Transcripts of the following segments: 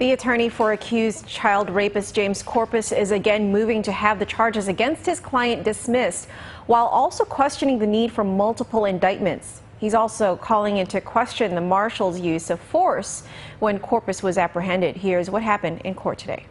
The attorney for accused child rapist James Corpuz is again moving to have the charges against his client dismissed, while also questioning the need for multiple indictments. He's also calling into question the marshal's use of force when Corpuz was apprehended. Here's what happened in court today.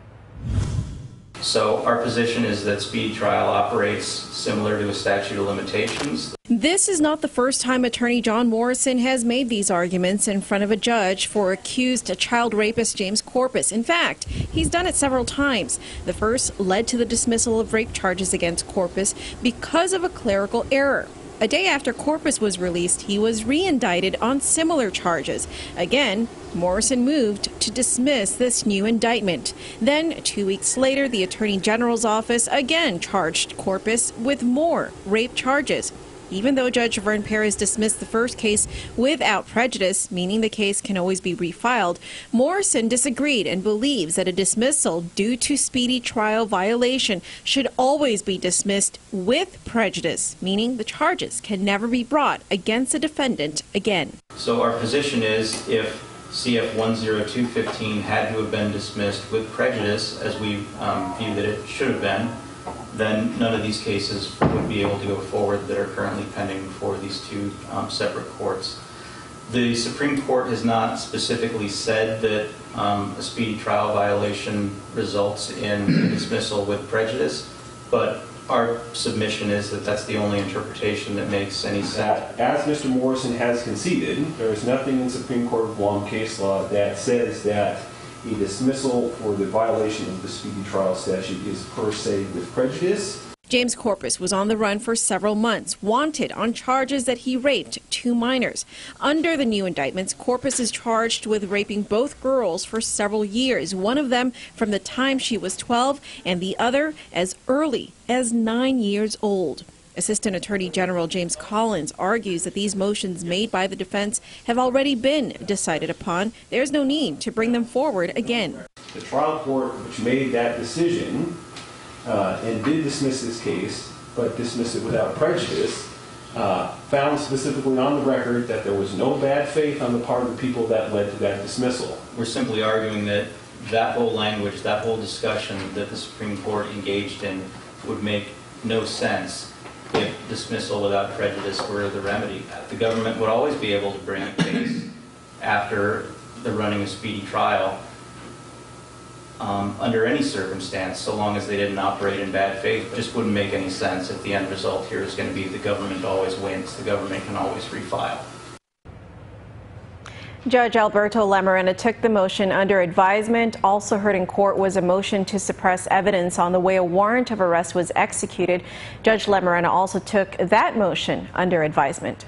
So our position is that speedy trial operates similar to a statute of limitations. This is not the first time attorney John Morrison has made these arguments in front of a judge for accused child rapist James Corpuz. In fact, he's done it several times. The first led to the dismissal of rape charges against Corpuz because of a clerical error. A day after Corpuz was released, he was re-indicted on similar charges. Again, Morrison moved to dismiss this new indictment. Then, 2 weeks later, the Attorney General's office again charged Corpuz with more rape charges. Even though Judge Vern Perez dismissed the first case without prejudice, meaning the case can always be refiled, Morrison disagreed and believes that a dismissal due to speedy trial violation should always be dismissed with prejudice, meaning the charges can never be brought against a defendant again. So our position is if CF 10215 had to have been dismissed with prejudice, as we view that it should have been, then none of these cases would be able to go forward that are currently pending before these two separate courts. The Supreme Court has not specifically said that a speedy trial violation results in dismissal with prejudice, but our submission is that that's the only interpretation that makes any sense. As Mr. Morrison has conceded, there is nothing in Supreme Court of Guam case law that says that a dismissal for the violation of the speedy trial statute is per se with prejudice. James Corpuz was on the run for several months, wanted on charges that he raped 2 minors. Under the new indictments, Corpuz is charged with raping both girls for several years, one of them from the time she was 12 and the other as early as 9 years old. Assistant Attorney General James Collins argues that these motions made by the defense have already been decided upon. There's no need to bring them forward again. The trial court, which made that decision and did dismiss this case, but dismissed it without prejudice, found specifically on the record that there was no bad faith on the part of the people that led to that dismissal. We're simply arguing that that whole language, that whole discussion that the Supreme Court engaged in would make no sense if dismissal without prejudice were the remedy. The government would always be able to bring a case after the running of speedy trial under any circumstance, so long as they didn't operate in bad faith. It just wouldn't make any sense if the end result here is going to be the government always wins. The government can always refile. Judge Alberto Lamarena took the motion under advisement. Also heard in court was a motion to suppress evidence on the way a warrant of arrest was executed. Judge Lamarena also took that motion under advisement.